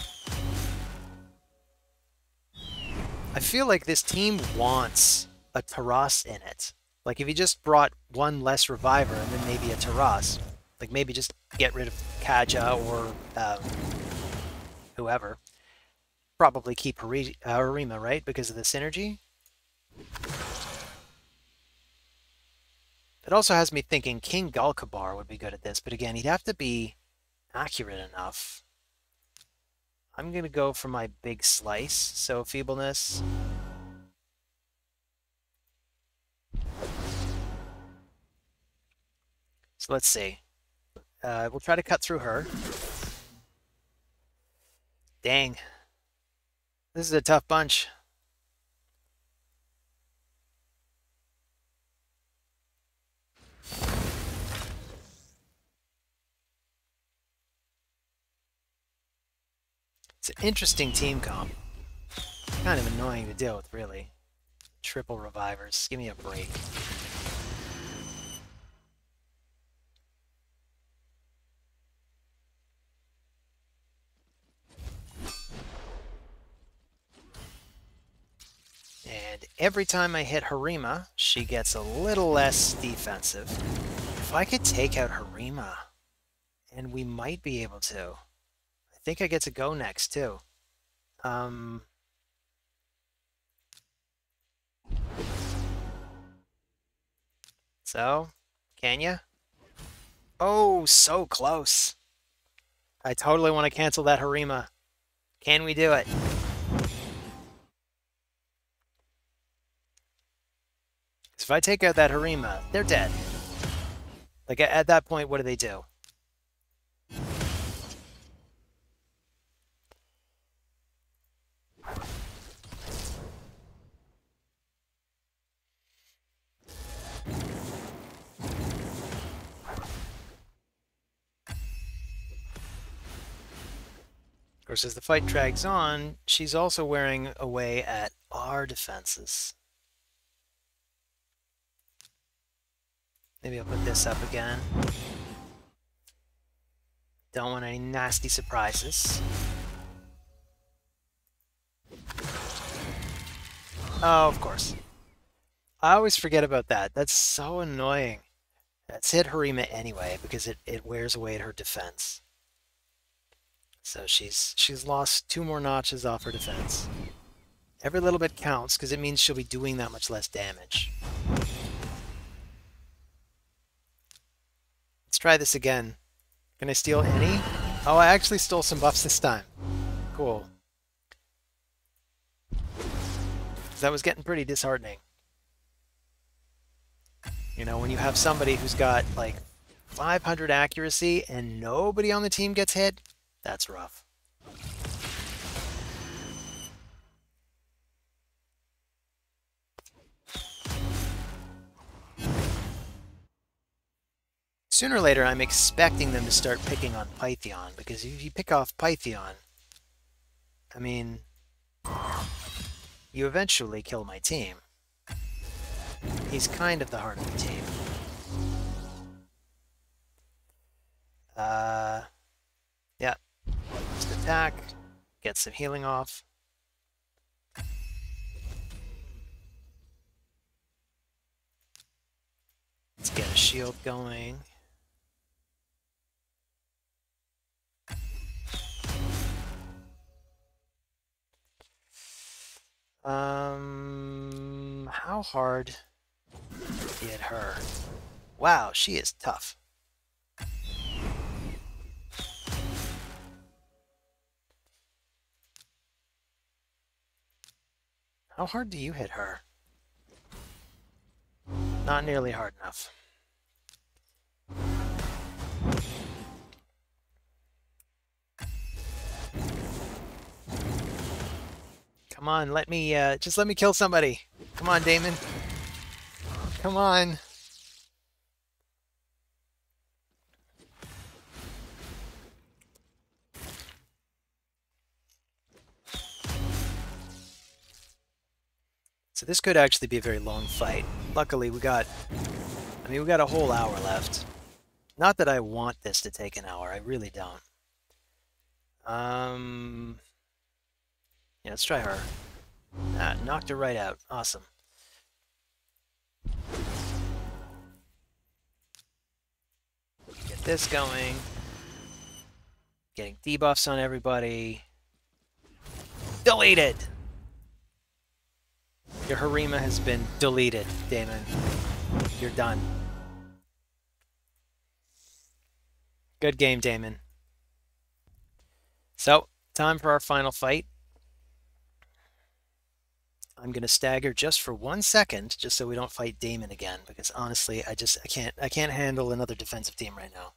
[SPEAKER 1] I feel like this team wants a Taras in it. Like if he just brought one less reviver and then maybe a Taras, like maybe just get rid of Kaja or whoever. Probably keep Harima, right? Because of the synergy. It also has me thinking King Galkabar would be good at this, but again, he'd have to be accurate enough. I'm going to go for my big slice, so feebleness. So let's see. We'll try to cut through her. Dang. This is a tough bunch. It's an interesting team comp. Kind of annoying to deal with, really. Triple revivers. Give me a break. And every time I hit Harima, she gets a little less defensive. If I could take out Harima, and we might be able to. I think I get to go next, too. So, can ya? Oh, so close. I totally want to cancel that Harima. Can we do it? If I take out that Harima, they're dead. Like, at that point, what do they do? Of course, as the fight drags on, she's also wearing away at our defenses. Maybe I'll put this up again. Don't want any nasty surprises. Oh, of course. I always forget about that. That's so annoying. Let's hit Harima anyway, because it wears away at her defense. So she's lost 2 more notches off her defense. Every little bit counts, because it means she'll be doing that much less damage. Let's try this again. Can I steal any? Oh, I actually stole some buffs this time. Cool. That was getting pretty disheartening. You know, when you have somebody who's got like 500 accuracy and nobody on the team gets hit, that's rough. Sooner or later, I'm expecting them to start picking on Pythion, because if you pick off Pythion, I mean, you eventually kill my team. He's kind of the heart of the team. Yeah. Just attack, get some healing off. Let's get a shield going. How hard hit her? Wow, she is tough. How hard do you hit her? Not nearly hard enough. Come on, just let me kill somebody. Come on, Damon. Come on. So this could actually be a very long fight. Luckily, we got a whole hour left. Not that I want this to take an hour. I really don't. Yeah, let's try her. Ah, knocked her right out. Awesome. Get this going. Getting debuffs on everybody. Deleted! Your Harima has been deleted, Damon. You're done. Good game, Damon. So, time for our final fight. I'm going to stagger just for 1 second, just so we don't fight Damon again, because honestly, I can't handle another defensive team right now.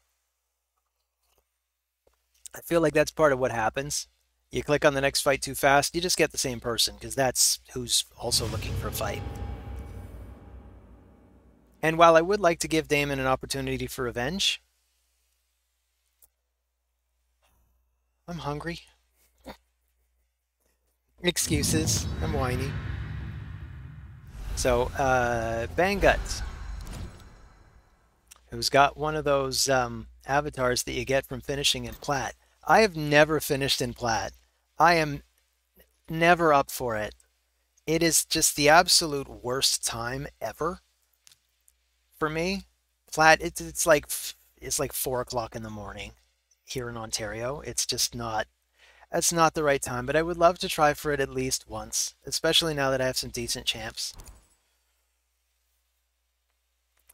[SPEAKER 1] I feel like that's part of what happens. You click on the next fight too fast, you just get the same person, because that's who's also looking for a fight. And while I would like to give Damon an opportunity for revenge, I'm hungry. Excuses. I'm whiny. So, Bang Guts, who's got one of those avatars that you get from finishing in Plat. I have never finished in Plat. I am never up for it. It is just the absolute worst time ever for me. Plat, it's like 4 o'clock in the morning here in Ontario. It's just not. That's not the right time, but I would love to try for it at least once, especially now that I have some decent champs.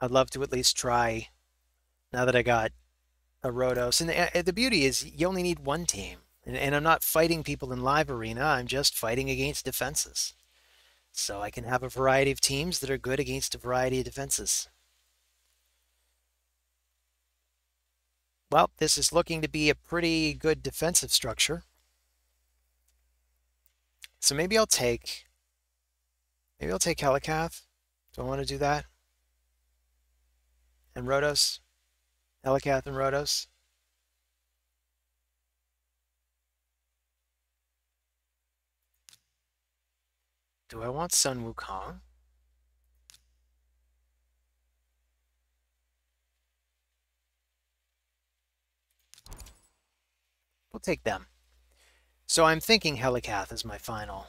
[SPEAKER 1] I'd love to at least try now that I got a Rotos. And the beauty is you only need one team. And I'm not fighting people in live arena. I'm just fighting against defenses. So I can have a variety of teams that are good against a variety of defenses. Well, this is looking to be a pretty good defensive structure. So maybe I'll take Helicath. Do I want to do that? And Rotos? Helicath and Rotos? Do I want Sun Wukong? We'll take them. So I'm thinking Helicath is my final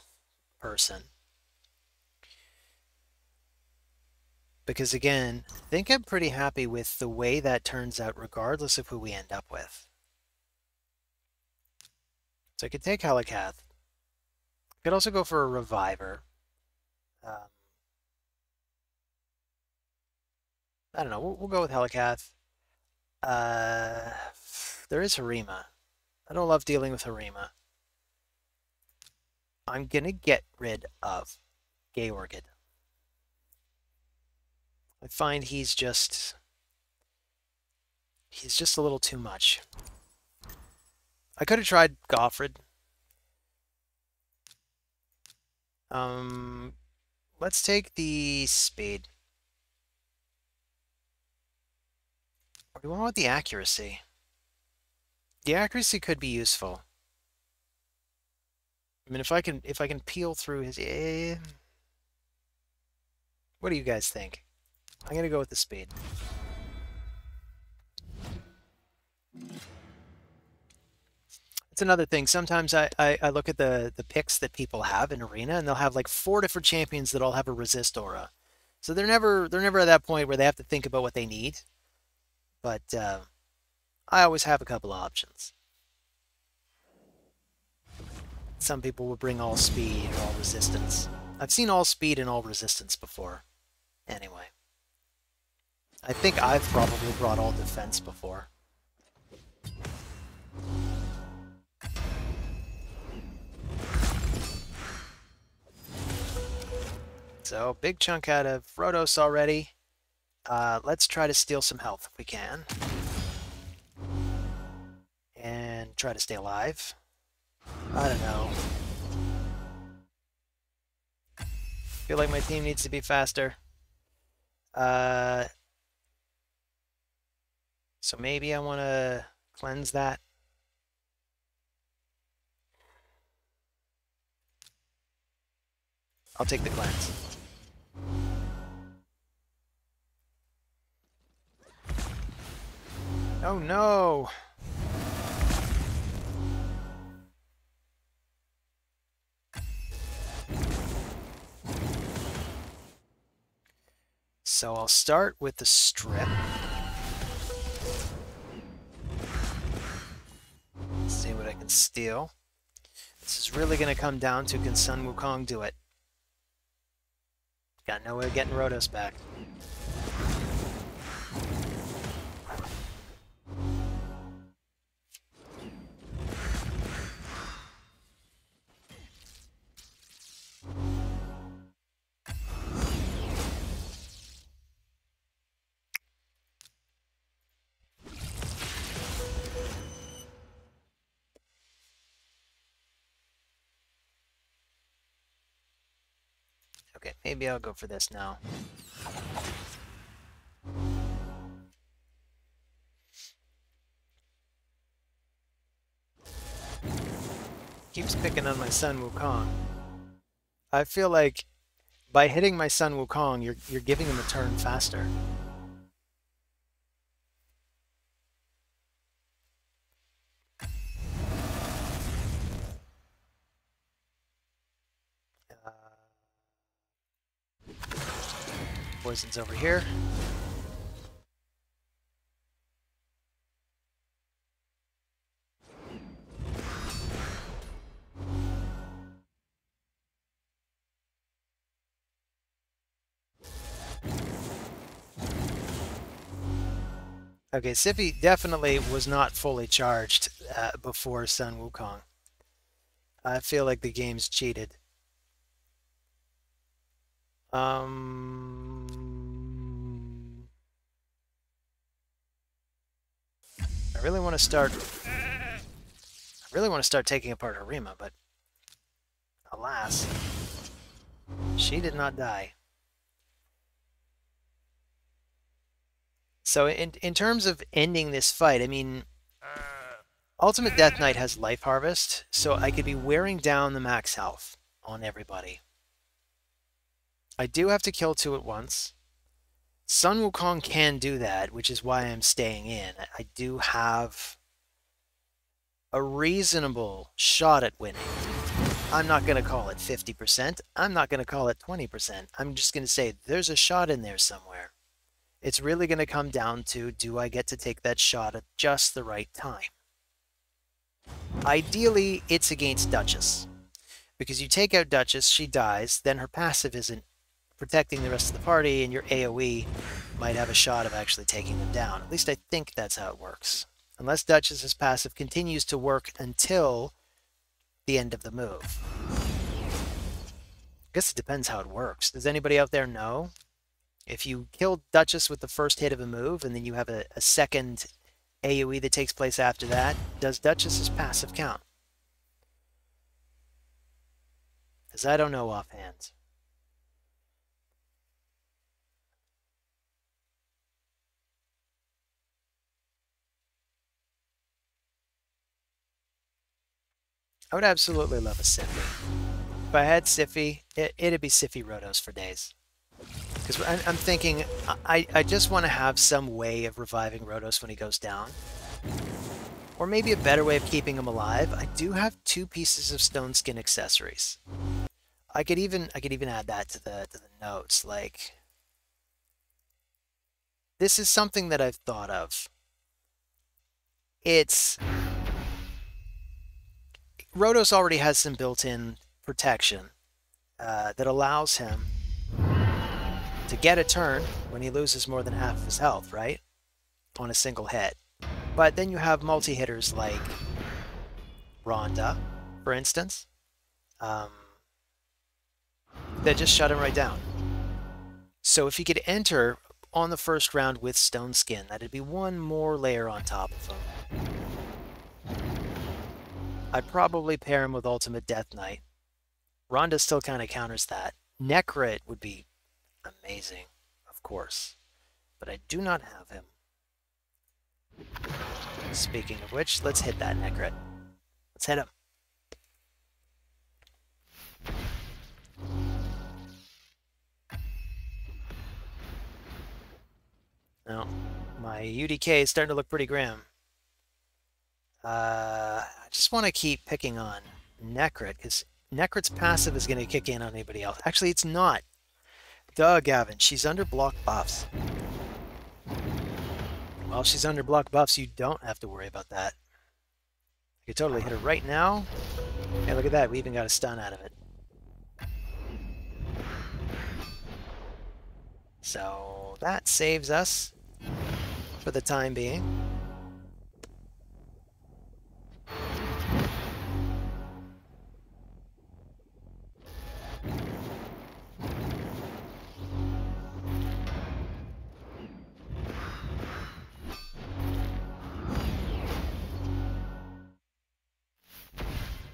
[SPEAKER 1] person. Because again, I think I'm pretty happy with the way that turns out regardless of who we end up with. So I could take Helicath. I could also go for a Reviver. I don't know, we'll go with Helicath. There is Harima. I don't love dealing with Harima. I'm gonna get rid of Georgid. I find he's just a little too much. I could have tried Goffred. Let's take the speed. Or do we want the accuracy? The accuracy could be useful. I mean, if I can peel through his. What do you guys think? I'm gonna go with the speed. It's another thing. Sometimes I look at the picks that people have in Arena, and they'll have like 4 different champions that all have a resist aura. So they're never at that point where they have to think about what they need. But I always have a couple of options. Some people will bring all speed or all resistance. I've seen all speed and all resistance before. Anyway. I think I've probably brought all defense before. So, big chunk out of Rotos already. Let's try to steal some health if we can. And try to stay alive. I don't know. feel like my team needs to be faster. So maybe I want to cleanse that. I'll take the cleanse. Oh no! So I'll start with the strip. See what I can steal. This is really going to come down to, can Sun Wukong do it? Got no way of getting Rotos back. Okay, maybe I'll go for this now. Keeps picking on my Sun Wukong. I feel like by hitting my Sun Wukong, you're giving him a turn faster. Poison's over here. Okay, Sippy definitely was not fully charged before Sun Wukong. I feel like the game's cheated. I really want to start taking apart Harima, but alas, she did not die. So in terms of ending this fight, I mean, Ultimate Death Knight has Life Harvest, so I could be wearing down the max health on everybody. I do have to kill 2 at once. Sun Wukong can do that, which is why I'm staying in. I do have a reasonable shot at winning. I'm not going to call it 50%. I'm not going to call it 20%. I'm just going to say there's a shot in there somewhere. It's really going to come down to, do I get to take that shot at just the right time? Ideally, it's against Duchess. Because you take out Duchess, she dies, then her passive isn't protecting the rest of the party, and your AoE might have a shot of actually taking them down. At least I think that's how it works. Unless Duchess's passive continues to work until the end of the move. I guess it depends how it works. Does anybody out there know? If you kill Duchess with the first hit of a move, and then you have a second AoE that takes place after that, does Duchess's passive count? Because I don't know offhand. I would absolutely love a Siffy. If I had Siffy, it'd be Siffy Rotos for days. Because I'm thinking, I just want to have some way of reviving Rotos when he goes down. Or maybe a better way of keeping him alive. I do have 2 pieces of stone skin accessories. I could even add that to the notes. Like, this is something that I've thought of. Rotos already has some built-in protection that allows him to get a turn when he loses more than half of his health, right? On a single hit. But then you have multi-hitters like Rhonda, for instance, that just shut him right down. So if he could enter on the first round with Stone Skin, that'd be one more layer on top of him. I'd probably pair him with Ultimate Death Knight. Rhonda still kind of counters that. Necrit would be amazing, of course, but I do not have him. Speaking of which, let's hit that Necrit. Let's hit him. Now, my UDK is starting to look pretty grim. I just want to keep picking on Necrit, because Necrit's passive is going to kick in on anybody else. Actually, it's not. Duh, Gavin, she's under block buffs. Well, she's under block buffs, you don't have to worry about that. I could totally hit her right now. Hey, look at that, we even got a stun out of it. So that saves us for the time being.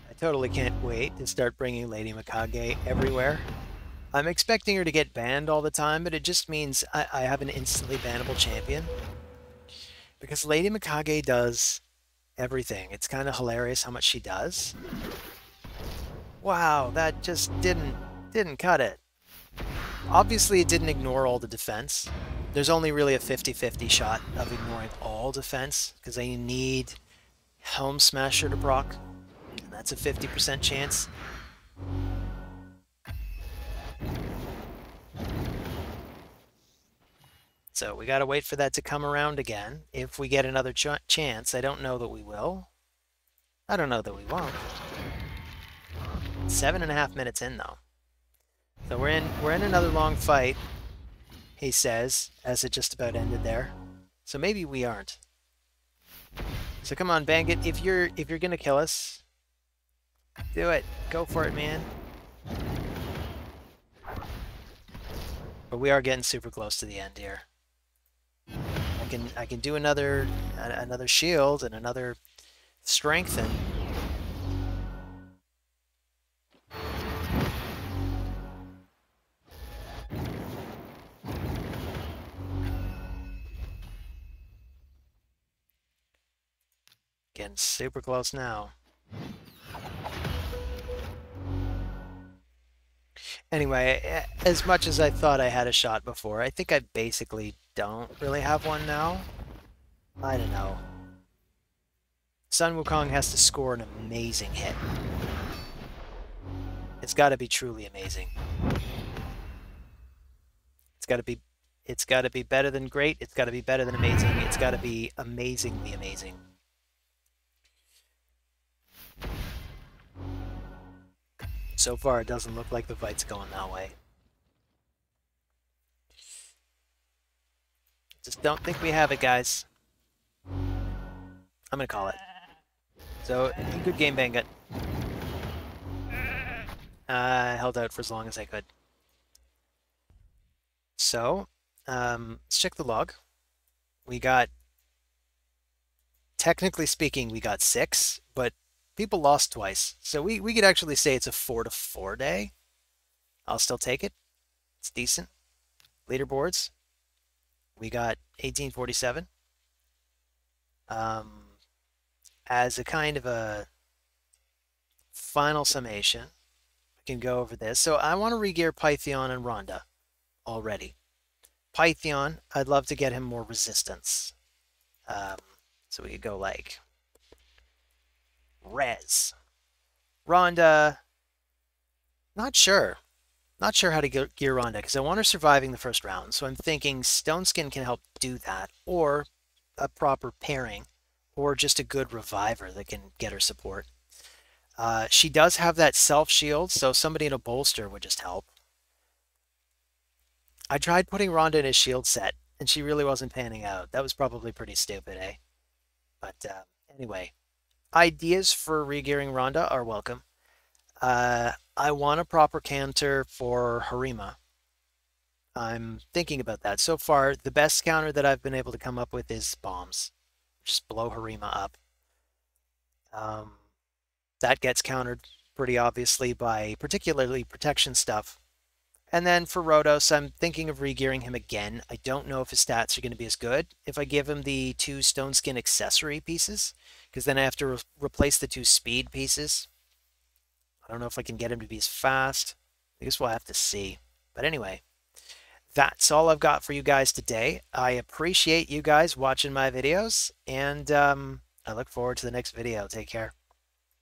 [SPEAKER 1] I totally can't wait to start bringing Lady Mikage everywhere. I'm expecting her to get banned all the time, but it just means I have an instantly bannable champion. Because Lady Mikage does everything. It's kind of hilarious how much she does. Wow, that just didn't cut it. Obviously, it didn't ignore all the defense. There's only really a 50-50 shot of ignoring all defense, because I need Helm Smasher to proc, and that's a 50% chance. So we gotta wait for that to come around again. If we get another chance, I don't know that we will. I don't know that we won't. 7.5 minutes in though. So we're in another long fight, he says, as it just about ended there. So maybe we aren't. So come on, Bandit, if you're gonna kill us, do it. Go for it, man. But we are getting super close to the end here. I can do another shield and another strengthen. Getting super close now. Anyway, as much as I thought I had a shot before, I think I basically don't really have one now. I don't know. Sun Wukong has to score an amazing hit. It's got to be truly amazing. It's got to be better than great. It's got to be better than amazing. It's got to be amazingly amazing. So far, it doesn't look like the fight's going that way. Just don't think we have it, guys. I'm gonna call it. So, good game, Bangut. I held out for as long as I could. So, let's check the log. We got, technically speaking, we got 6, but people lost twice. So we could actually say it's a 4-4 day. I'll still take it. It's decent. Leaderboards. We got 1847. As a kind of a final summation, I can go over this. So I want to regear Pythion and Rhonda already. Pythion, I'd love to get him more resistance. So we could go like Res. Rhonda, not sure. Not sure how to gear Rhonda, because I want her surviving the first round. So I'm thinking Stone Skin can help do that, or a proper pairing, or just a good reviver that can get her support. She does have that self-shield, so somebody in a bolster would just help. I tried putting Rhonda in a shield set, and she really wasn't panning out. That was probably pretty stupid, eh? But anyway, ideas for regearing Rhonda are welcome. I want a proper counter for Harima. I'm thinking about that. So far, the best counter that I've been able to come up with is bombs. Just blow Harima up. That gets countered pretty obviously by particularly protection stuff. And then for Rhodos, I'm thinking of regearing him again. I don't know if his stats are going to be as good if I give him the 2 stone skin accessory pieces, because then I have to replace the 2 speed pieces. I don't know if I can get him to be as fast. I guess we'll have to see. But anyway, that's all I've got for you guys today. I appreciate you guys watching my videos, and I look forward to the next video. Take care.